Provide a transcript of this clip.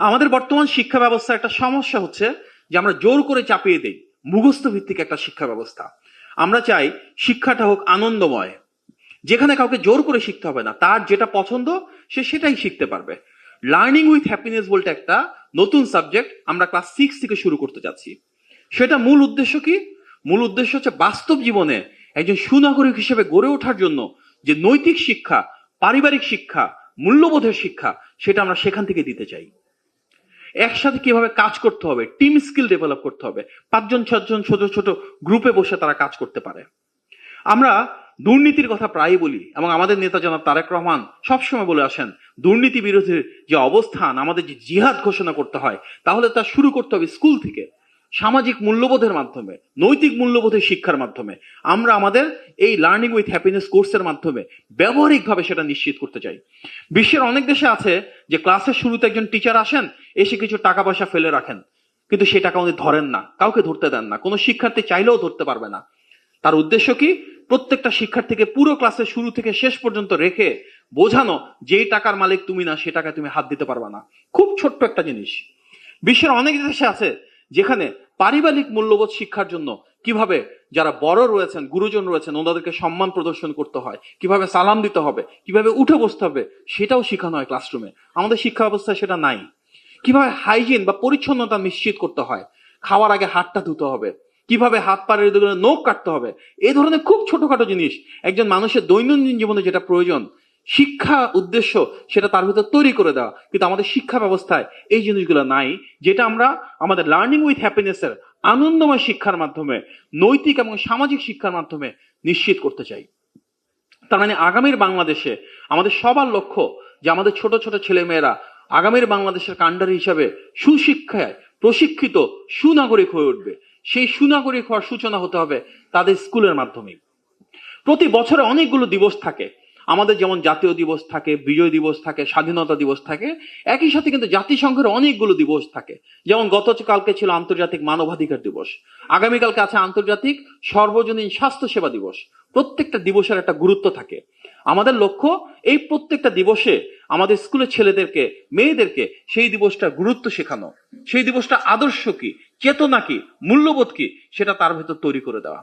আমাদের বর্তমান শিক্ষা ব্যবস্থার একটা সমস্যা হচ্ছে যে আমরা জোর করে চাপিয়ে দেই মুখস্থ ভিত্তিক একটা শিক্ষা ব্যবস্থা। আমরা চাই শিক্ষাটা হোক আনন্দময়, যেখানে কাউকে জোর করে শিখতে হবে না, তার যেটা পছন্দ সে সেটাই শিখতে পারবে। লার্নিং উইথ হ্যাপিনেস বলতে একটা নতুন সাবজেক্ট আমরা ক্লাস 6 থেকে শুরু করতে যাচ্ছি। সেটা মূল উদ্দেশ্য কি? মূল উদ্দেশ্য হচ্ছে বাস্তব জীবনে একজন সুনাগরিক হিসেবে গড়ে ওঠার জন্য যে নৈতিক শিক্ষা, পারিবারিক শিক্ষা, মূল্যবোধের শিক্ষা, সেটা আমরা সেখান থেকে দিতে চাই। একসাথে কিভাবে কাজ করতে হবে, টিম স্কিল ডেভেলপ করতে হবে, 5জন 6জন ছোট ছোট গ্রুপে বসে তারা কাজ করতে পারে। আমরা দুর্নীতির কথা প্রায়ই বলি এবং আমাদের নেতা জনাব তারেক রহমান সবসময় বলে আসেন দুর্নীতি বিরোধী যে অবস্থান, আমাদের যে জিহাদ ঘোষণা করতে হয়, তাহলে তা শুরু করতে হবে স্কুল থেকে, সামাজিক মূল্যবোধের মাধ্যমে, নৈতিক মূল্যবোধের শিক্ষার মাধ্যমে। আমরা আমাদের এই লার্নিং উইথ হ্যাপিনেস কোর্সের মাধ্যমে ব্যবহারিকভাবে সেটা নিশ্চিত করতে চাই। বিশ্বের অনেক দেশে আছে যে ক্লাসের শুরুতে একজন টিচার আসেন, এসে কিছু টাকা পয়সা ফেলে রাখেন, কিন্তু সেই টাকা উনি ধরেন না, কাউকে ধরতে দেন না, কোনো শিক্ষার্থী চাইলেও ধরতে পারবে না। তার উদ্দেশ্য কি? প্রত্যেকটা শিক্ষার্থীকে পুরো ক্লাসের শুরু থেকে শেষ পর্যন্ত রেখে বোঝানো যেই টাকার মালিক তুমি না, সে টাকায় তুমি হাত দিতে পারবে না। খুব ছোট্ট একটা জিনিস। বিশ্বের অনেক দেশে আছে যেখানে পারিবারিক মূল্যবোধ শিক্ষার জন্য কিভাবে যারা বড় রয়েছেন, গুরুজন রয়েছেন, ওনাদেরকে সম্মান প্রদর্শন করতে হয়, কিভাবে সালাম দিতে হবে, কিভাবে উঠে বসতে হবে, সেটাও শেখানো হয় ক্লাসরুমে। আমাদের শিক্ষা ব্যবস্থায় সেটা নাই। কিভাবে হাইজিন বা পরিচ্ছন্নতা নিশ্চিত করতে হয়, খাওয়ার আগে হাতটা ধুতে হবে, কিভাবে হাত পায়ের নখ কাটতে হবে, এই ধরনের খুব ছোটখাটো জিনিস একজন মানুষের দৈনন্দিন জীবনে যেটা প্রয়োজন, শিক্ষা উদ্দেশ্য সেটা তার ভিতর তৈরি করে দেওয়া। কিন্তু আমাদের শিক্ষা ব্যবস্থায় এই জিনিসগুলো নাই, যেটা আমরা আমাদের লার্নিং উইথ হ্যাপিনেসের আনন্দময় শিক্ষার মাধ্যমে, নৈতিক এবং সামাজিক শিক্ষার মাধ্যমে নিশ্চিত করতে চাই। তার মানে আগামীর বাংলাদেশে আমাদের সবার লক্ষ্য যে আমাদের ছোট ছোট ছেলে মেয়েরা আগামীর বাংলাদেশের কাণ্ডারি হিসাবে সুশিক্ষায় প্রশিক্ষিত সুনাগরিক হয়ে উঠবে। সেই সুনাগরিক হওয়ার সূচনা হতে হবে তাদের স্কুলের মাধ্যমে। প্রতি বছরে অনেকগুলো দিবস থাকে আমাদের, যেমন জাতীয় দিবস থাকে, বিজয় দিবস থাকে, স্বাধীনতা দিবস থাকে। একই সাথে কিন্তু জাতিসংঘের অনেকগুলো দিবস থাকে, যেমন গতকালকে ছিল আন্তর্জাতিক মানবাধিকার দিবস, আগামীকালকে আছে আন্তর্জাতিক সর্বজনীন স্বাস্থ্য সেবা দিবস। প্রত্যেকটা দিবসের একটা গুরুত্ব থাকে। আমাদের লক্ষ্য এই প্রত্যেকটা দিবসে আমাদের স্কুলের ছেলেদেরকে, মেয়েদেরকে সেই দিবসটা গুরুত্ব শেখানো, সেই দিবসটা আদর্শ কি, চেতনা কি, মূল্যবোধ কি, সেটা তার ভেতর তৈরি করে দেওয়া।